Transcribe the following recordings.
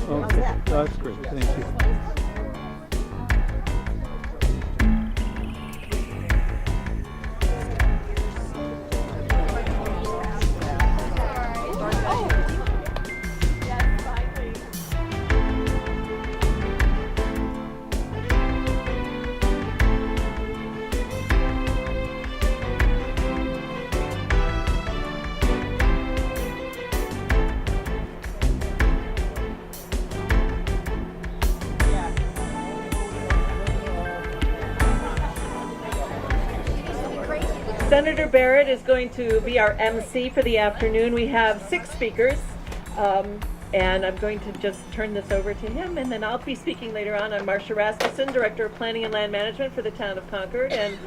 Okay, that's great. Thank you. Senator Barrett is going to be our MC for the afternoon. We have 6 speakers, and I'm going to just turn this over to him, and then I'll be speaking later on. I'm Marcia Rasmussen, Director of Planning and Land Management for the town of Concord, and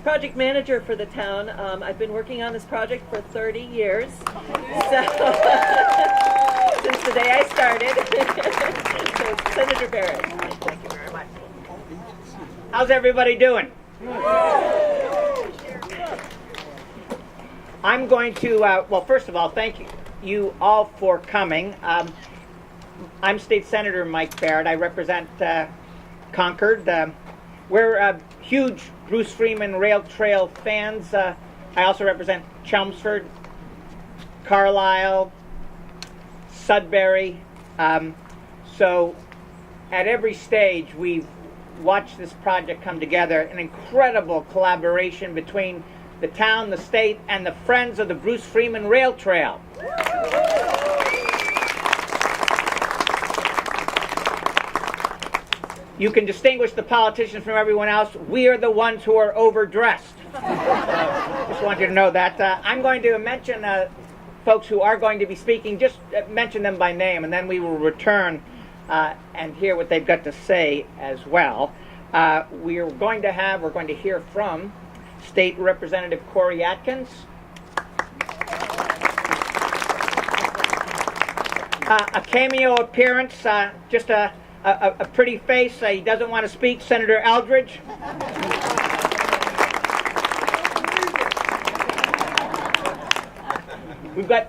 project manager for the town. I've been working on this project for 30 years, so since the day I started. So, Senator Barrett. Thank you very much. How's everybody doing? I'm going to, well, first of all, thank you all for coming. I'm State Senator Mike Barrett. I represent Concord. We're huge Bruce Freeman Rail Trail fans. I also represent Chelmsford, Carlisle, Sudbury. So at every stage, we've watched this project come together, an incredible collaboration between the town, the state, and the Friends of the Bruce Freeman Rail Trail. You can distinguish the politicians from everyone else. We are the ones who are overdressed. Just want you to know that. I'm going to mention folks who are going to be speaking, just mention them by name, and then we will return and hear what they've got to say as well. We're going to hear from State Representative Corey Atkins, a cameo appearance, just a pretty face. He doesn't want to speak, Senator Eldridge. We've got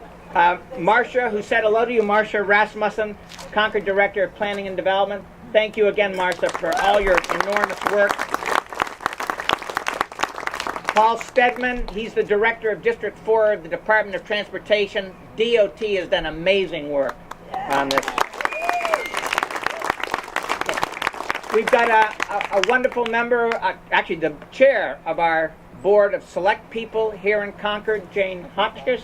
Marcia, who said hello to you, Marcia Rasmussen, Concord Director of Planning and Development. Thank you again, Marcia, for all your enormous work. Paul Stedman, he's the Director of District 4 of the Department of Transportation. DOT has done amazing work on this. We've got a wonderful member, actually the chair of our Board of Select People here in Concord, Jane Hotchkiss.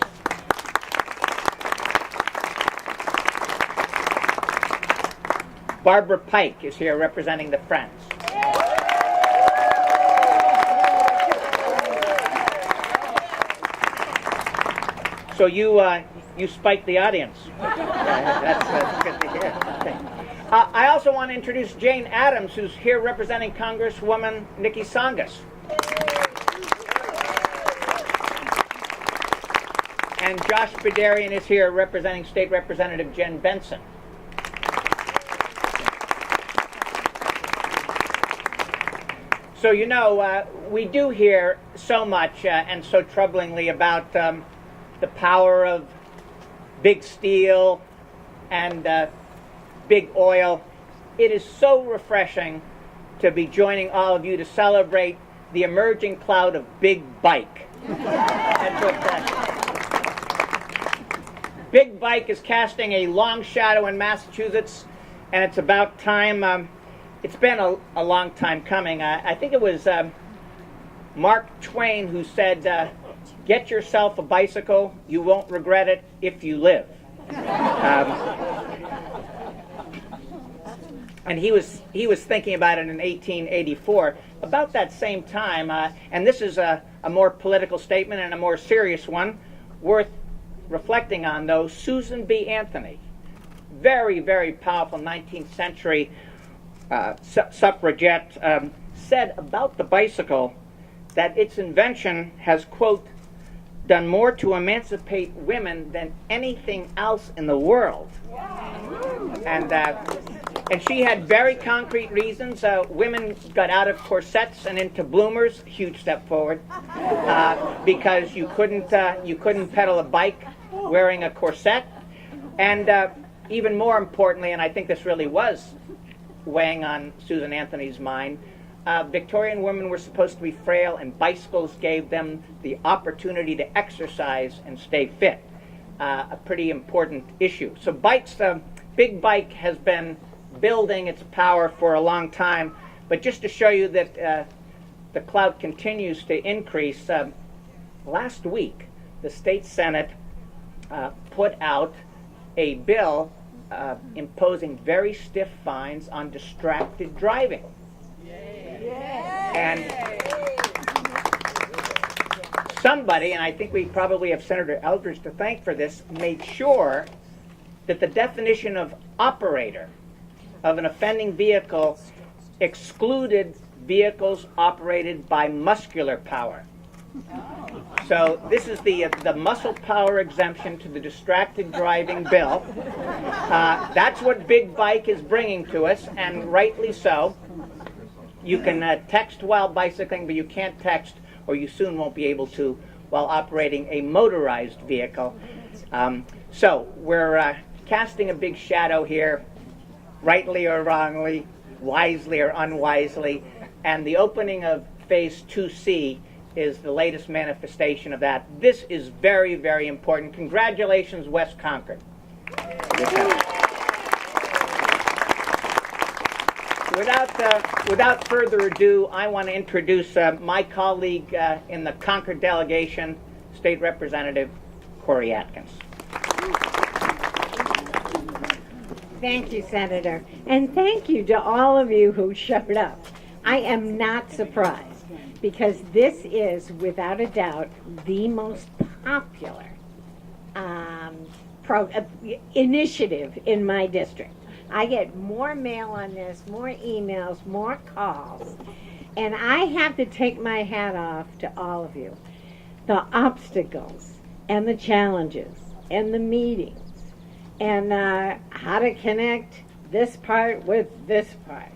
Barbara Pike is here representing the Friends. So you spiked the audience. That's good to hear. Okay. I also want to introduce Jane Addams, who's here representing Congresswoman Nikki Tsongas. And Josh Bedarian is here representing State Representative Jen Benson. So you know, we do hear so much and so troublingly about the power of big steel and big oil. It is so refreshing to be joining all of you to celebrate the emerging cloud of big bike. That's what Big Bike is casting a long shadow in Massachusetts, and it's about time. It's been a long time coming. I think it was Mark Twain who said, get yourself a bicycle, you won't regret it if you live. And he was thinking about it in 1884. About that same time, and this is a more political statement and a more serious one, worth reflecting on though, Susan B. Anthony, very, very powerful 19th century suffragette, said about the bicycle that its invention has, quote, done more to emancipate women than anything else in the world. And she had very concrete reasons. Women got out of corsets and into bloomers, huge step forward, because you couldn't pedal a bike wearing a corset. And even more importantly, and I think this really was weighing on Susan Anthony's mind, Victorian women were supposed to be frail, and bicycles gave them the opportunity to exercise and stay fit. A pretty important issue. So Big Bike has been building its power for a long time, but just to show you that the clout continues to increase, last week the state Senate put out a bill imposing very stiff fines on distracted driving. And somebody, and I think we probably have Senator Eldridge to thank for this, made sure that the definition of operator of an offending vehicle excluded vehicles operated by muscular power. So this is the muscle power exemption to the distracted driving bill. That's what Big Bike is bringing to us, and rightly so. You can text while bicycling, but you can't text, or you soon won't be able to, while operating a motorized vehicle. So we're casting a big shadow here, rightly or wrongly, wisely or unwisely, and the opening of Phase 2C is the latest manifestation of that. This is very, very important. Congratulations, West Concord. Without further ado, I want to introduce my colleague in the Concord delegation, State Representative Corey Atkins. Thank you, Senator. And thank you to all of you who showed up. I am not surprised, because this is, without a doubt, the most popular initiative in my district. I get more mail on this, more emails, more calls, and I have to take my hat off to all of you. The obstacles and the challenges and the meetings and how to connect this part with this part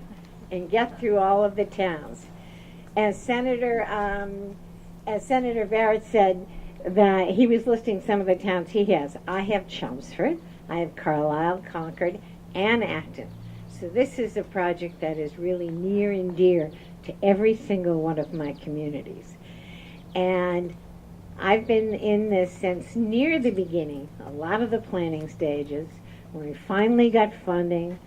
and get through all of the towns. As Senator Barrett said, that he was listing some of the towns he has. I have Chelmsford, I have Carlisle, Concord, and Acton. So this is a project that is really near and dear to every single one of my communities. And I've been in this since near the beginning, a lot of the planning stages, when we finally got funding,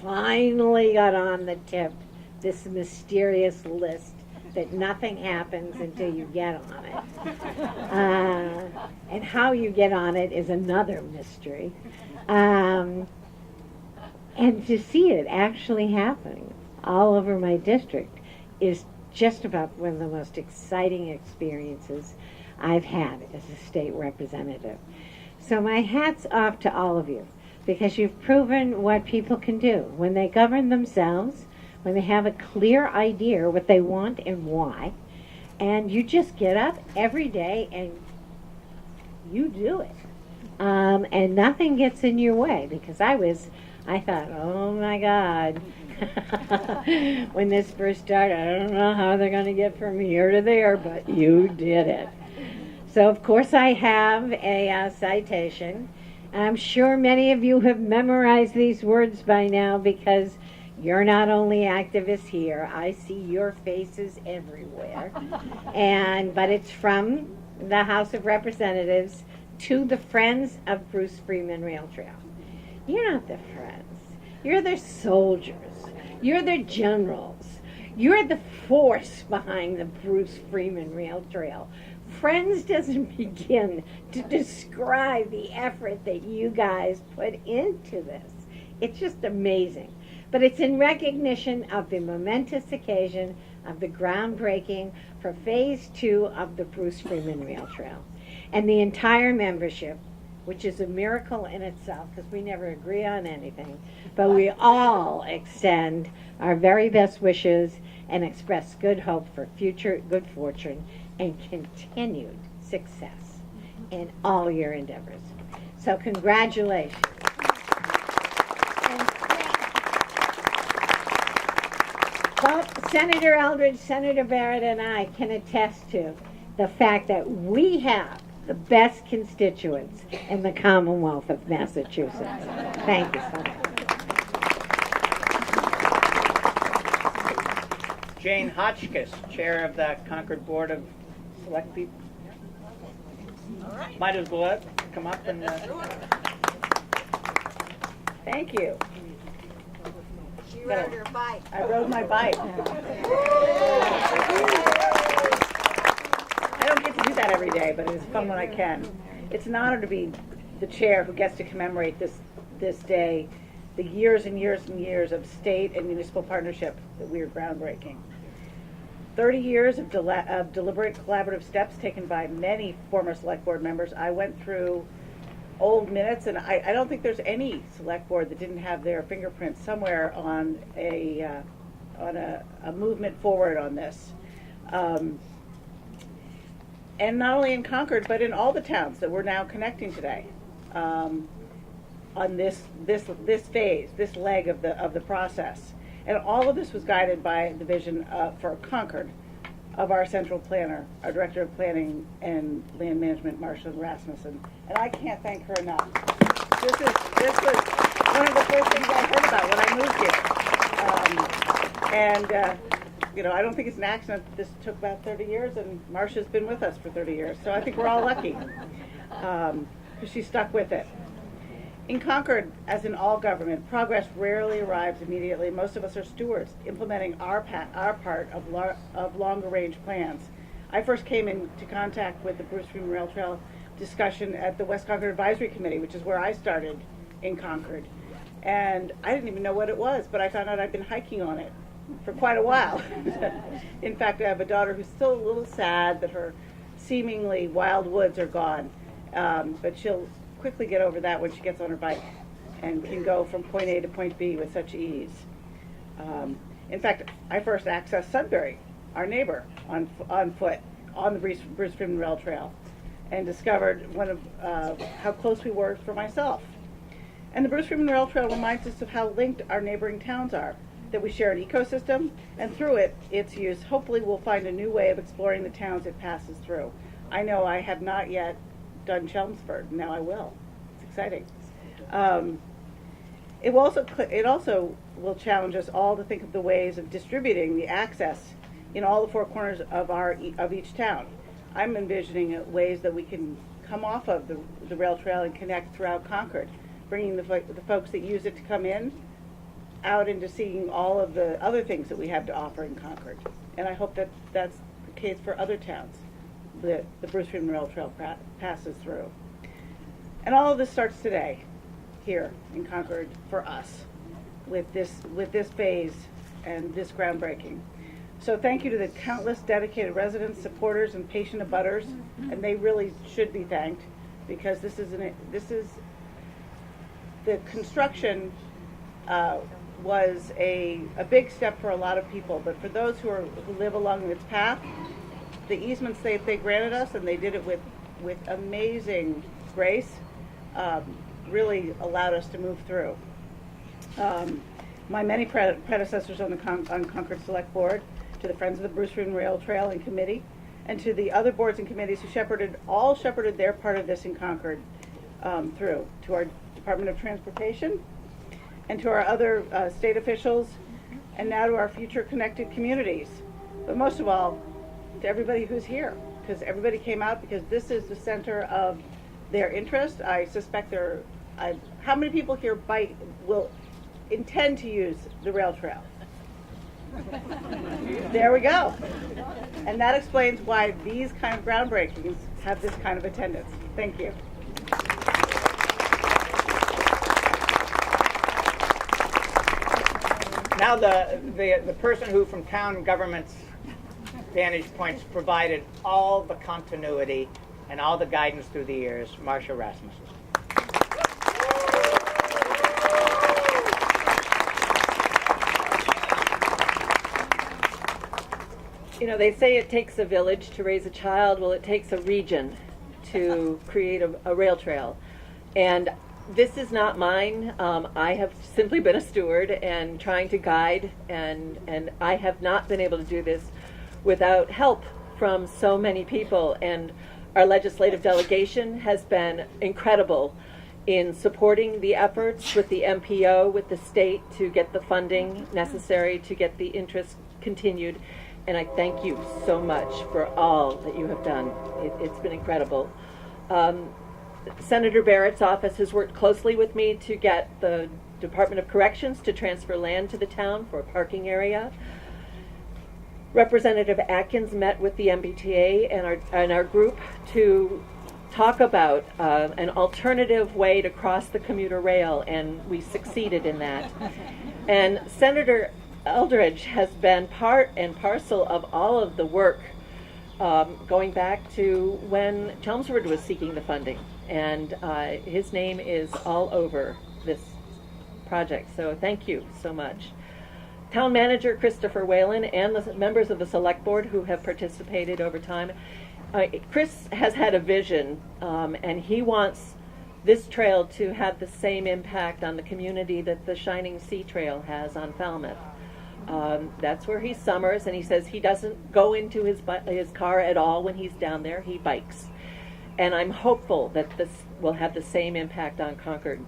finally got on the tip, this mysterious list that nothing happens until you get on it. And how you get on it is another mystery. And to see it actually happening all over my district is just about one of the most exciting experiences I've had as a state representative. So my hat's off to all of you, because you've proven what people can do when they govern themselves, when they have a clear idea what they want and why, and you just get up every day and you do it. And nothing gets in your way, because I thought, oh my God, when this first started, I don't know how they're going to get from here to there, but you did it. So of course I have a citation. I'm sure many of you have memorized these words by now, because you're not only activists here, I see your faces everywhere. But it's from the House of Representatives to the Friends of Bruce Freeman Rail Trail. You're not the friends. You're the soldiers. You're the generals. You're the force behind the Bruce Freeman Rail Trail. Friends doesn't begin to describe the effort that you guys put into this. It's just amazing. But it's in recognition of the momentous occasion of the groundbreaking for Phase 2 of the Bruce Freeman Rail Trail. And the entire membership, which is a miracle in itself, because we never agree on anything, but we all extend our very best wishes and express good hope for future good fortune and continued success in all your endeavors. So congratulations. But Senator Eldridge, Senator Barrett, and I can attest to the fact that we have the best constituents in the Commonwealth of Massachusetts. Thank you so much. Jane Hotchkiss, Chair of the Concord Board of Select People. Might as well come up and... Thank you. You rode your bike. I rode my bike. I don't get to do that every day, but it's fun when I can. It's an honor to be the chair who gets to commemorate this day, the years and years and years of state and municipal partnership that we are groundbreaking. 30 years of deliberate collaborative steps taken by many former select board members. I went through old minutes, and I don't think there's any select board that didn't have their fingerprints somewhere on a movement forward on this. And not only in Concord, but in all the towns that we're now connecting today on this phase, this leg of the process. And all of this was guided by the vision for Concord of our central planner, our director of planning and land management, Marcia Rasmussen. And I can't thank her enough. This was one of the first things I heard about when I moved here. I don't think it's an accident that this took about 30 years, and Marcia's been with us for 30 years. So I think we're all lucky because she stuck with it. In Concord, as in all government, progress rarely arrives immediately. Most of us are stewards, implementing our part of longer-range plans. I first came into contact with the Bruce Freeman Rail Trail discussion at the West Concord Advisory Committee, which is where I started in Concord. And I didn't even know what it was, but I found out I'd been hiking on it for quite a while. In fact, I have a daughter who's still a little sad that her seemingly wild woods are gone, but she'll quickly get over that when she gets on her bike and can go from point A to point B with such ease. In fact, I first accessed Sudbury, our neighbor, on foot on the Bruce Freeman Rail Trail, and discovered how close we were for myself. And the Bruce Freeman Rail Trail reminds us of how linked our neighboring towns are, that we share an ecosystem, and through its use, hopefully we'll find a new way of exploring the towns it passes through. I know I have not yet done Chelmsford. Now I will. It's exciting. It also will challenge us all to think of the ways of distributing the access in all the four corners of each town. I'm envisioning ways that we can come off of the rail trail and connect throughout Concord, bringing the folks that use it to come in out into seeing all of the other things that we have to offer in Concord. And I hope that that's the case for other towns that the Bruce Freeman Rail Trail passes through. And all of this starts today, here in Concord, for us, with this phase and this groundbreaking. So thank you to the countless dedicated residents, supporters, and patient abutters, and they really should be thanked, because this is the construction was a big step for a lot of people, but for those who live along its path, the easements they granted us, and they did it with amazing grace, really allowed us to move through. My many predecessors on Concord Select Board, to the Friends of the Bruce Freeman Rail Trail and Committee, and to the other boards and committees who shepherded their part of this in Concord through, to our Department of Transportation, and to our other state officials, and now to our future connected communities. But most of all, to everybody who's here, because everybody came out because this is the center of their interest. I suspect how many people here will intend to use the rail trail? There we go. And that explains why these kind of groundbreakings have this kind of attendance. Thank you. Now the person who, from town government's vantage points, provided all the continuity and all the guidance through the years, Marcia Rasmussen. You know, they say it takes a village to raise a child. Well, it takes a region to create a rail trail. And this is not mine. I have simply been a steward and trying to guide, and I have not been able to do this without help from so many people. And Our legislative delegation has been incredible in supporting the efforts with the MPO, with the state, to get the funding necessary to get the interest continued. And I thank you so much for all that you have done. It's been incredible. Senator Barrett's office has worked closely with me to get the Department of Corrections to transfer land to the town for a parking area. Representative Atkins met with the MBTA and our group to talk about an alternative way to cross the commuter rail, and we succeeded in that. And Senator Eldridge has been part and parcel of all of the work going back to when Chelmsford was seeking the funding, and his name is all over this project, so thank you so much. Town Manager Christopher Whalen and the members of the Select Board who have participated over time. Chris has had a vision, and he wants this trail to have the same impact on the community that the Shining Sea Trail has on Falmouth. That's where he summers, and he says he doesn't go into his car at all when he's down there. He bikes. And I'm hopeful that this will have the same impact on Concord.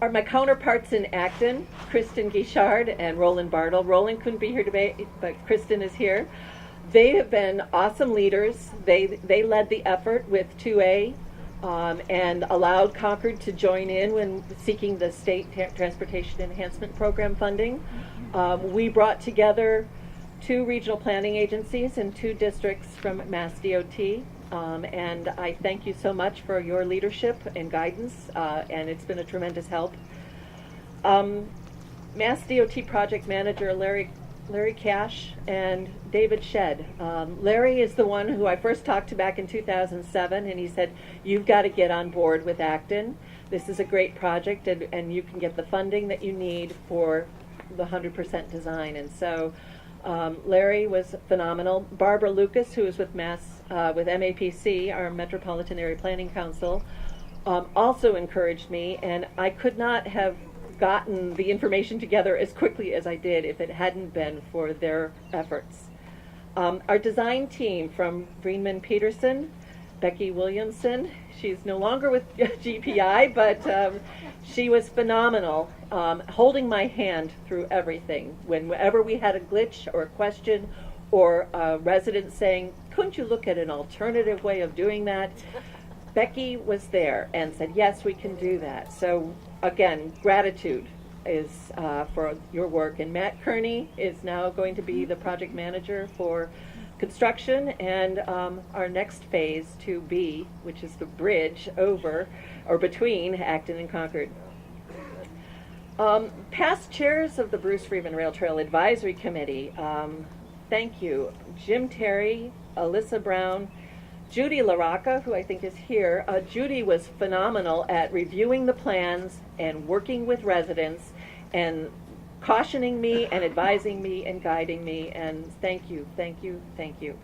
Are my counterparts in Acton, Kristen Guichard and Roland Bartle. Roland couldn't be here today, but Kristen is here. They have been awesome leaders. They led the effort with 2A and allowed Concord to join in when seeking the state transportation enhancement program funding. We brought together 2 regional planning agencies and 2 districts from Mass DOT. And I thank you so much for your leadership and guidance, and it's been a tremendous help. Mass DOT project manager Larry Cash and David Shedd. Larry is the one who I first talked to back in 2007, and he said, you've got to get on board with Acton. This is a great project, and you can get the funding that you need for the 100% design. And so Larry was phenomenal. Barbara Lucas, who is with MAPC, our Metropolitan Area Planning Council, also encouraged me, and I could not have gotten the information together as quickly as I did if it hadn't been for their efforts. Our design team from Freeman Peterson, Becky Williamson, she's no longer with GPI, but she was phenomenal, holding my hand through everything. Whenever we had a glitch or a question or a resident saying, couldn't you look at an alternative way of doing that? Becky was there and said, yes, we can do that. So again, gratitude is for your work. And Matt Kearney is now going to be the project manager for construction and our next phase 2B, which is the bridge over or between Acton and Concord. Past chairs of the Bruce Freeman Rail Trail Advisory Committee, thank you. Jim Terry, Alyssa Brown, Judy LaRocca, who I think is here. Judy was phenomenal at reviewing the plans and working with residents and cautioning me and advising me and guiding me, and thank you, thank you, thank you.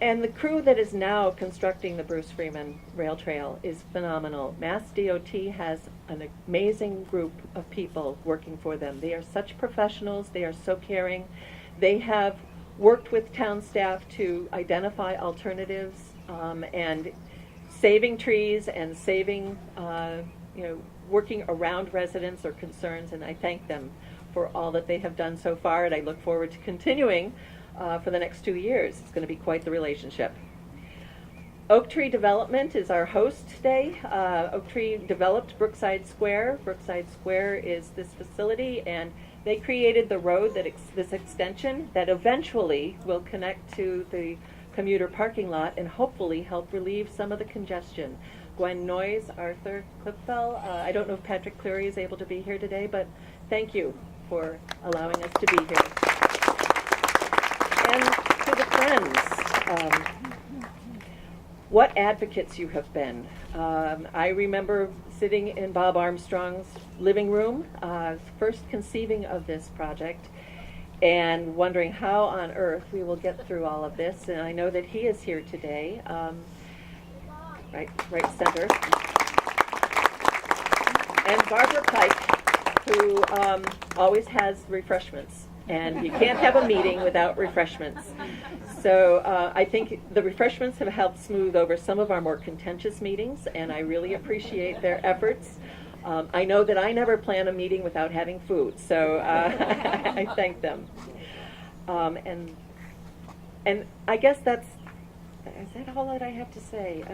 And the crew that is now constructing the Bruce Freeman Rail Trail is phenomenal. Mass DOT has an amazing group of people working for them. They are such professionals. They are so caring. They have worked with town staff to identify alternatives and saving trees and saving, working around residents or concerns. And I thank them for all that they have done so far, and I look forward to continuing for the next 2 years. It's going to be quite the relationship. Oak Tree Development is our host today. Oak Tree developed Brookside Square. Brookside Square is this facility, and they created the road, this extension that eventually will connect to the commuter parking lot and hopefully help relieve some of the congestion. Gwen Noyes, Arthur Klipfel, I don't know if Patrick Cleary is able to be here today, but thank you for allowing us to be here. And to the friends, what advocates you have been. I remember sitting in Bob Armstrong's living room, first conceiving of this project, and wondering how on earth we will get through all of this. And I know that he is here today, right center. And Barbara Pike, who always has refreshments. And you can't have a meeting without refreshments. So I think the refreshments have helped smooth over some of our more contentious meetings, and I really appreciate their efforts. I know that I never plan a meeting without having food, so I thank them. And I guess is that all that I have to say?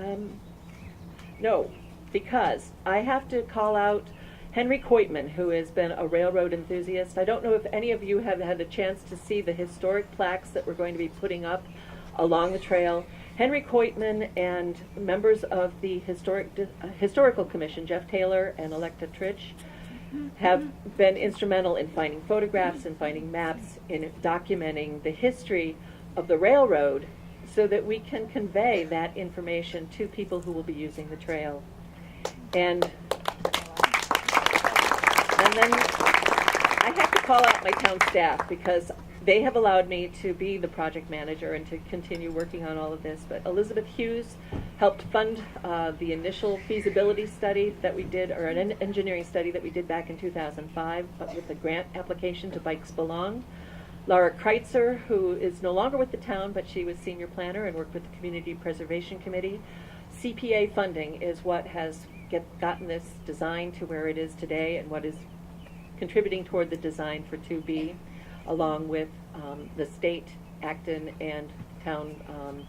No, because I have to call out Henry Koitman, who has been a railroad enthusiast. I don't know if any of you have had a chance to see the historic plaques that we're going to be putting up along the trail. Henry Koitman and members of the Historical Commission, Jeff Taylor and Electa Tritch, have been instrumental in finding photographs and finding maps, in documenting the history of the railroad so that we can convey that information to people who will be using the trail. And then I have to call out my town staff because they have allowed me to be the project manager and to continue working on all of this. But Elizabeth Hughes helped fund the initial feasibility study that we did, or an engineering study that we did back in 2005, but with the grant application to Bikes Belong. Laura Kreitzer, who is no longer with the town, but she was senior planner and worked with the Community Preservation Committee. CPA funding is what has gotten this design to where it is today and what is contributing toward the design for 2B, along with the state, Acton, and town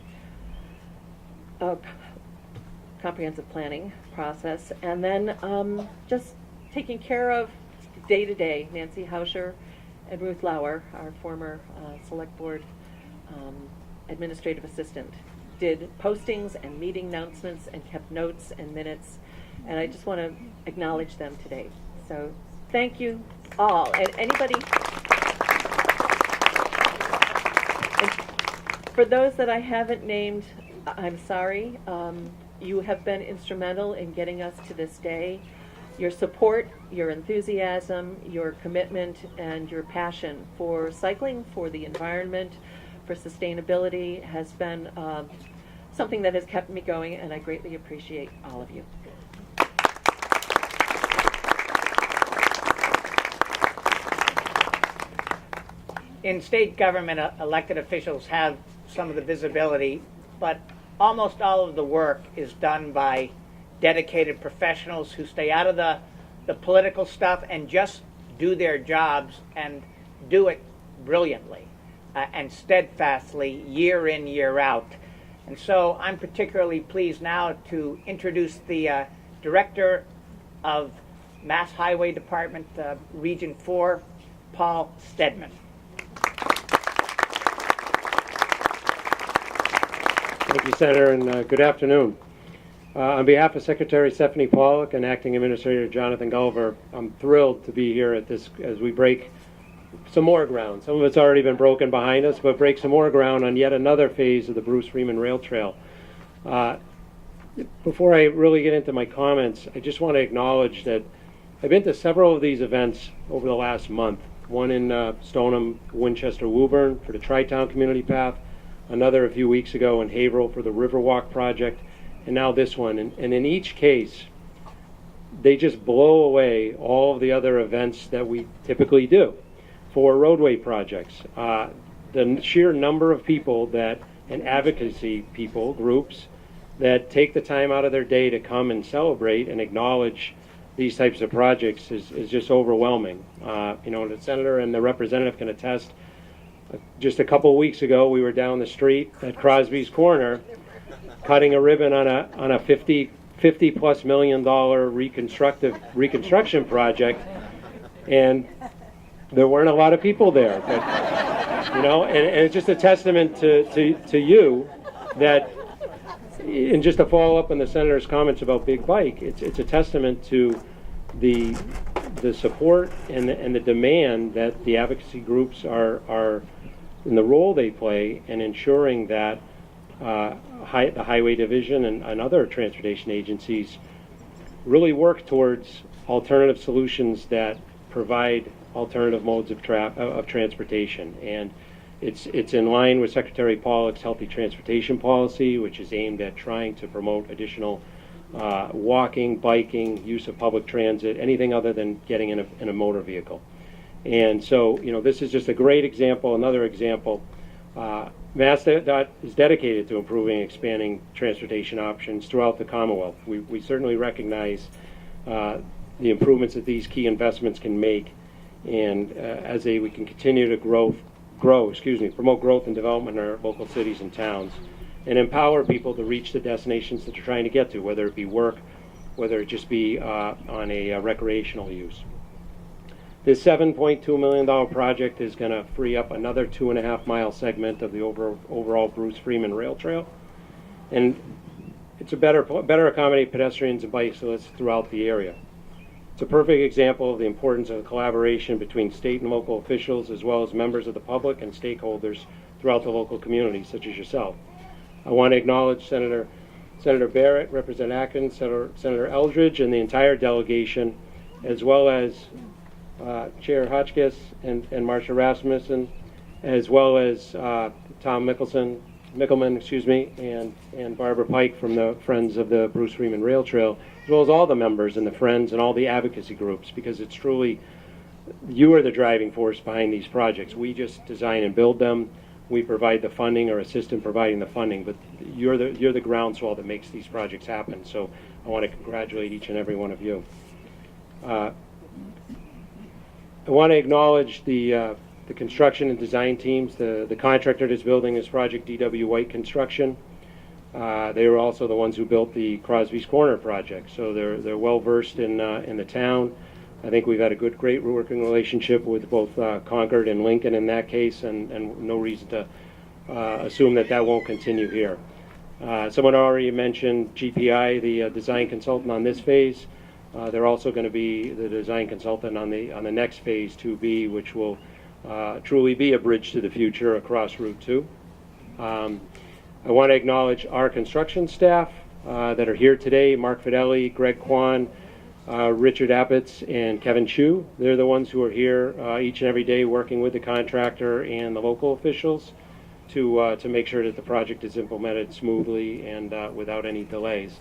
comprehensive planning process. And then just taking care of day-to-day, Nancy Hauscher and Ruth Lauer, our former select board administrative assistant, did postings and meeting announcements and kept notes and minutes. And I just want to acknowledge them today. So thank you all. And anybody, and for those that I haven't named, I'm sorry. You have been instrumental in getting us to this day. Your support, your enthusiasm, your commitment, and your passion for cycling, for the environment, for sustainability has been something that has kept me going, and I greatly appreciate all of you. In state government, elected officials have some of the visibility, but almost all of the work is done by dedicated professionals who stay out of the political stuff and just do their jobs and do it brilliantly and steadfastly year in, year out. And so I'm particularly pleased now to introduce the Director of Mass Highway Department, Region 4, Paul Stedman. Thank you, Senator, and good afternoon. On behalf of Secretary Stephanie Pollock and Acting Administrator Jonathan Gulliver, I'm thrilled to be here at this as we break some more ground. Some of it's already been broken behind us, but break some more ground on yet another phase of the Bruce Freeman Rail Trail. Before I really get into my comments, I just want to acknowledge that I've been to several of these events over the last month. One in Stoneham, Winchester, Woburn for the Tri-Town Community Path, another a few weeks ago in Haverhill for the Riverwalk project, and now this one. And in each case, they just blow away all of the other events that we typically do for roadway projects. The sheer number of people that, and advocacy people, groups, that take the time out of their day to come and celebrate and acknowledge these types of projects is just overwhelming. The senator and the representative can attest. Just a couple of weeks ago, we were down the street at Crosby's Corner cutting a ribbon on a $50+ million reconstruction project, and there weren't a lot of people there. But, and it's just a testament to you that, and just to follow up on the senator's comments about Big Bike, it's a testament to the support and the demand that the advocacy groups are in the role they play in ensuring that the Highway Division and other transportation agencies really work towards alternative solutions that provide alternative modes of transportation. And it's in line with Secretary Pollock's Healthy Transportation Policy, which is aimed at trying to promote additional walking, biking, use of public transit, anything other than getting in a motor vehicle. And so, this is just a great example, another example. MassDOT is dedicated to improving and expanding transportation options throughout the Commonwealth. We certainly recognize the improvements that these key investments can make, and we can continue to promote growth and development in our local cities and towns, and empower people to reach the destinations that they're trying to get to, whether it be work, whether it just be on a recreational use. This $7.2 million project is going to free up another 2.5-mile segment of the overall Bruce Freeman Rail Trail, and it's a better accommodate pedestrians and bicyclists throughout the area. It's a perfect example of the importance of collaboration between state and local officials, as well as members of the public and stakeholders throughout the local community, such as yourself. I want to acknowledge Senator Barrett, Representative Atkins, Senator Eldridge, and the entire delegation, as well as Chair Hotchkiss and Marcia Rasmussen, as well as Tom Mickelman, and Barbara Pike from the Friends of the Bruce Freeman Rail Trail, as well as all the members and the Friends and all the advocacy groups, because it's truly, you are the driving force behind these projects. We just design and build them. We provide the funding or assist in providing the funding, but you're the groundswell that makes these projects happen. So I want to congratulate each and every one of you. I want to acknowledge the construction and design teams, the contractor that's building this project, D.W. White Construction. They were also the ones who built the Crosby's Corner project, so they're well versed in the town. I think we've had a great working relationship with both Concord and Lincoln in that case, and no reason to assume that won't continue here. Someone already mentioned GPI, the design consultant on this phase. They're also going to be the design consultant on the next phase 2B, which will truly be a bridge to the future across Route 2. I want to acknowledge our construction staff that are here today: Mark Fidelli, Greg Kwan, Richard Appitz, and Kevin Chu. They're the ones who are here each and every day working with the contractor and the local officials to make sure that the project is implemented smoothly and without any delays.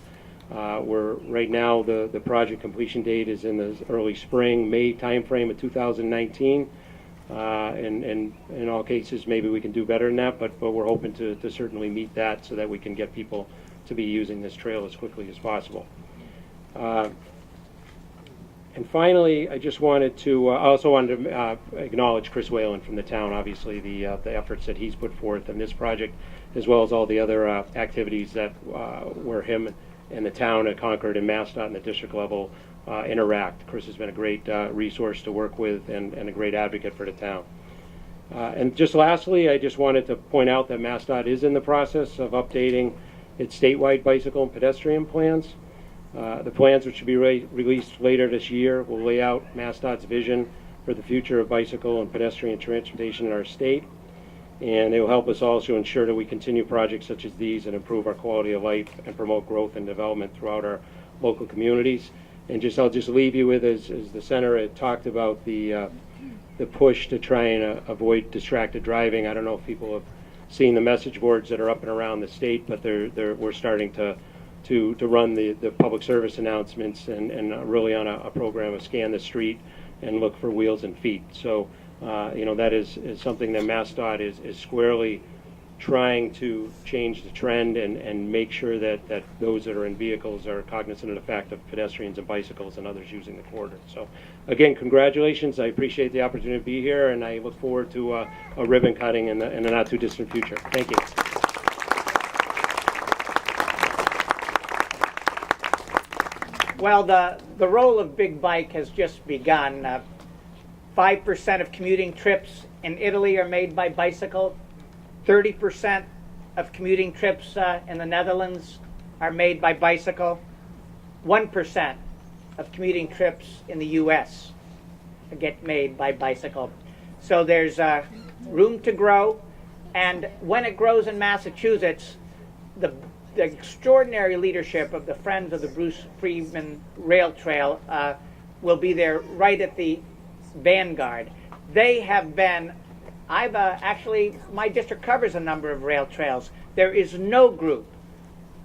Right now the project completion date is in the early spring, May timeframe of 2019. And in all cases, maybe we can do better than that, but we're hoping to certainly meet that so that we can get people to be using this trail as quickly as possible. And finally, I just wanted to acknowledge Chris Whalen from the town, obviously the efforts that he's put forth in this project, as well as all the other activities that where him and the town at Concord and MassDOT and the district level interact. Chris has been a great resource to work with and a great advocate for the town. And just lastly, I just wanted to point out that MassDOT is in the process of updating its statewide bicycle and pedestrian plans. The plans, which should be released later this year, will lay out MassDOT's vision for the future of bicycle and pedestrian transportation in our state, and they will help us also ensure that we continue projects such as these and improve our quality of life and promote growth and development throughout our local communities. And I'll just leave you with, as the center had talked about, the push to try and avoid distracted driving. I don't know if people have seen the message boards that are up and around the state, but we're starting to run the public service announcements and really on a program of scan the street and look for wheels and feet. So that is something that MassDOT is squarely trying to change the trend and make sure that those that are in vehicles are cognizant of the fact of pedestrians and bicycles and others using the corridor. So again, congratulations. I appreciate the opportunity to be here, and I look forward to a ribbon cutting in the not too distant future. Thank you. Well, the role of Big Bike has just begun. 5% of commuting trips in Italy are made by bicycle. 30% of commuting trips in the Netherlands are made by bicycle. 1% of commuting trips in the U.S. get made by bicycle. So there's room to grow, and when it grows in Massachusetts, the extraordinary leadership of the Friends of the Bruce Freeman Rail Trail will be there right at the vanguard. They have been, actually, my district covers a number of rail trails. There is no group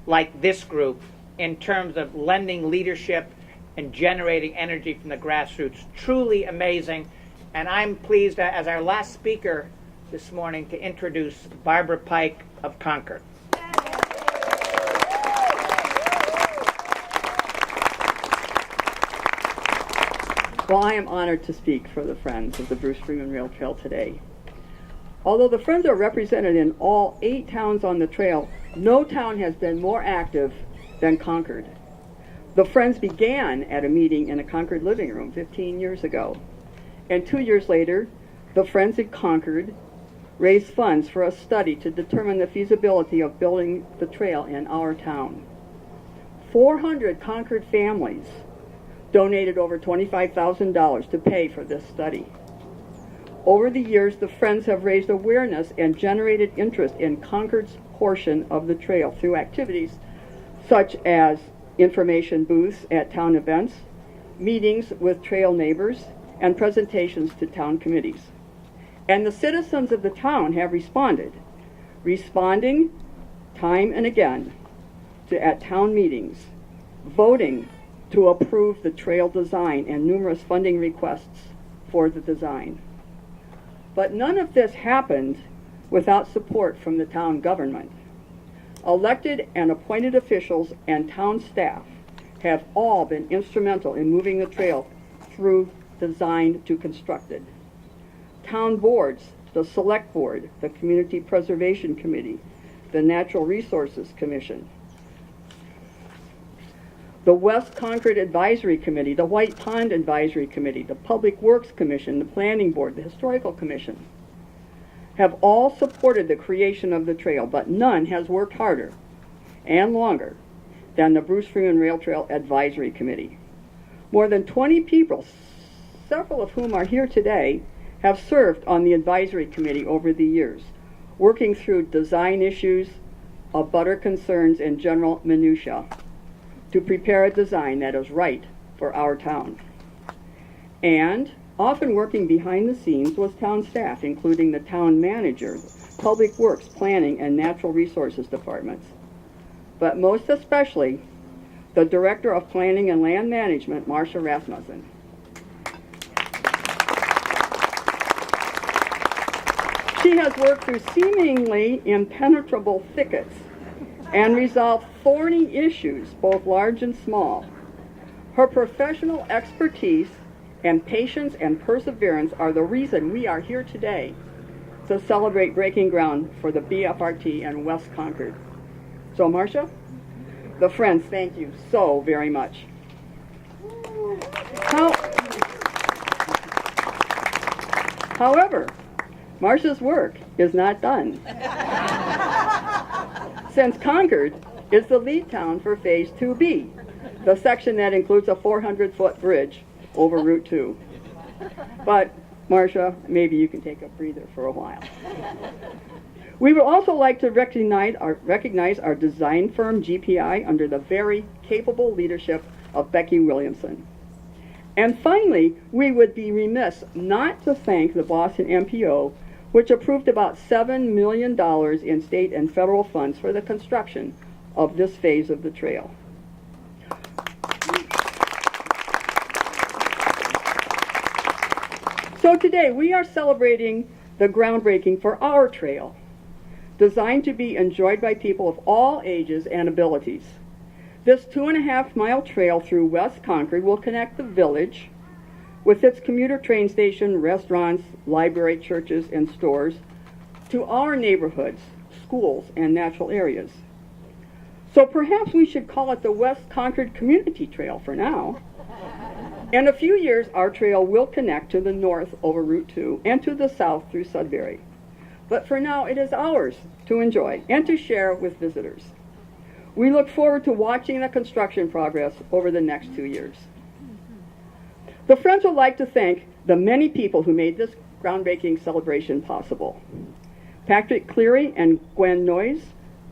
like this group in terms of lending leadership and generating energy from the grassroots. Truly amazing. And I'm pleased, as our last speaker this morning, to introduce Barbara Pike of Concord. Well, I am honored to speak for the Friends of the Bruce Freeman Rail Trail today. Although the Friends are represented in all 8 towns on the trail, no town has been more active than Concord. The Friends began at a meeting in a Concord living room 15 years ago. And 2 years later, the Friends in Concord raised funds for a study to determine the feasibility of building the trail in our town. 400 Concord families donated over $25,000 to pay for this study. Over the years, the Friends have raised awareness and generated interest in Concord's portion of the trail through activities such as information booths at town events, meetings with trail neighbors, and presentations to town committees. And the citizens of the town have responding time and again at town meetings, voting to approve the trail design and numerous funding requests for the design. But none of this happened without support from the town government. Elected and appointed officials and town staff have all been instrumental in moving the trail through design to constructed. Town boards, the Select Board, the Community Preservation Committee, the Natural Resources Commission, the West Concord Advisory Committee, the White Pond Advisory Committee, the Public Works Commission, the Planning Board, the Historical Commission, have all supported the creation of the trail, but none has worked harder and longer than the Bruce Freeman Rail Trail Advisory Committee. More than 20 people, several of whom are here today, have served on the advisory committee over the years, working through design issues, abutter concerns, and general minutiae to prepare a design that is right for our town. And often working behind the scenes was town staff, including the town manager, public works, planning, and natural resources departments. But most especially, the director of planning and land management, Marcia Rasmussen. She has worked through seemingly impenetrable thickets and resolved thorny issues, both large and small. Her professional expertise and patience and perseverance are the reason we are here today to celebrate breaking ground for the BFRT and West Concord. So, Marcia, the Friends, thank you so very much. However, Marcia's work is not done. Since Concord is the lead town for Phase 2B, the section that includes a 400-foot bridge over Route 2. But, Marcia, maybe you can take a breather for a while. We would also like to recognize our design firm, GPI, under the very capable leadership of Becky Williamson. And finally, we would be remiss not to thank the Boston MPO, which approved about $7 million in state and federal funds for the construction of this phase of the trail. So today we are celebrating the groundbreaking for our trail, designed to be enjoyed by people of all ages and abilities. This 2.5-mile trail through West Concord will connect the village with its commuter train station, restaurants, library, churches, and stores to our neighborhoods, schools, and natural areas. So perhaps we should call it the West Concord Community Trail for now. In a few years, our trail will connect to the north over Route 2 and to the south through Sudbury. But for now, it is ours to enjoy and to share with visitors. We look forward to watching the construction progress over the next 2 years. The Friends would like to thank the many people who made this groundbreaking celebration possible. Patrick Cleary and Gwen Noyes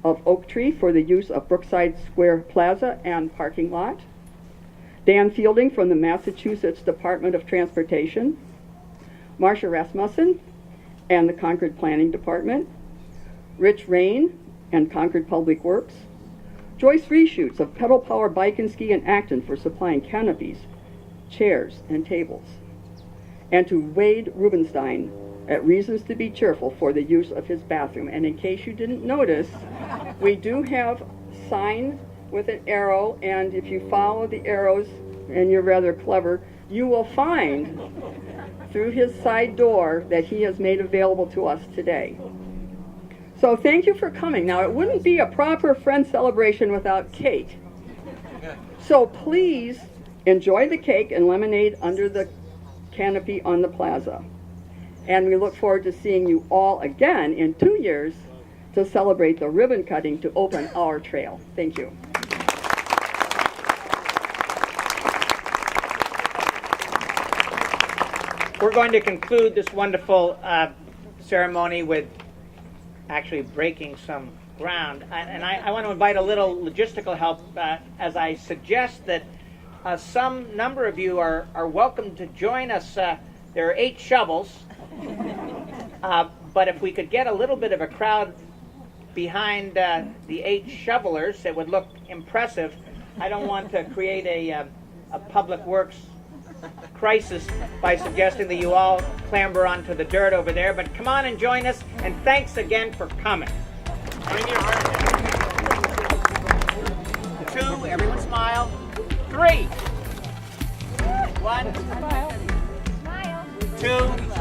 of Oak Tree for the use of Brookside Square Plaza and parking lot. Dan Fielding from the Massachusetts Department of Transportation. Marcia Rasmussen and the Concord Planning Department. Rich Rain and Concord Public Works. Joyce Reshoots of Pedal Power Bike and Ski in Acton for supplying canopies, chairs, and tables. And to Wade Rubenstein at Reasons to Be Cheerful for the use of his bathroom. And in case you didn't notice, we do have sign with an arrow, and if you follow the arrows, and you're rather clever, you will find through his side door that he has made available to us today. So thank you for coming. Now, it wouldn't be a proper friend celebration without cake. So please enjoy the cake and lemonade under the canopy on the plaza. And we look forward to seeing you all again in 2 years to celebrate the ribbon cutting to open our trail. Thank you. We're going to conclude this wonderful ceremony with actually breaking some ground. I want to invite a little logistical help as I suggest that some number of you are welcome to join us. There are 8 shovels, but if we could get a little bit of a crowd behind the 8 shovelers, it would look impressive. I don't want to create a public works crisis by suggesting that you all clamber onto the dirt over there, but come on and join us, and thanks again for coming. Bring your heart down. 2, everyone smile. 3. 1. Smile. 2.